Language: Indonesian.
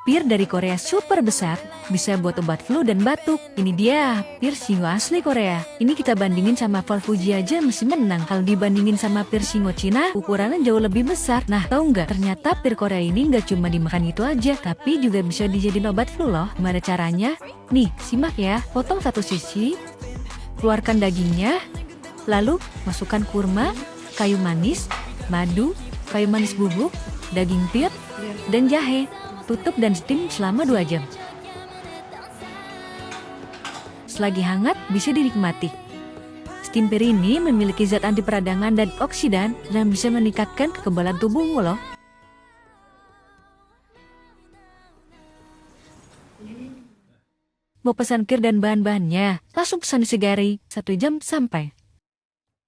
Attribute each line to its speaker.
Speaker 1: Pir dari Korea super besar, bisa buat obat flu dan batuk. Ini dia, pir singo asli Korea. Ini kita bandingin sama Val Fuji aja masih menang. Kalau dibandingin sama pir singo Cina, ukurannya jauh lebih besar. Nah, tahu nggak? Ternyata pir Korea ini nggak cuma dimakan itu aja, tapi juga bisa dijadiin obat flu loh. Gimana caranya? Nih, simak ya. Potong satu sisi, keluarkan dagingnya, lalu masukkan kurma, kayu manis, madu, kayu manis bubuk, daging pir, dan jahe. Tutup dan steam selama 2 jam. Selagi hangat, bisa dinikmati. Steam pir ini memiliki zat anti peradangan dan oksidan yang bisa meningkatkan kekebalan tubuhmu loh. Mau pesan kir dan bahan-bahannya? Langsung pesan di Segari, 1 jam sampai.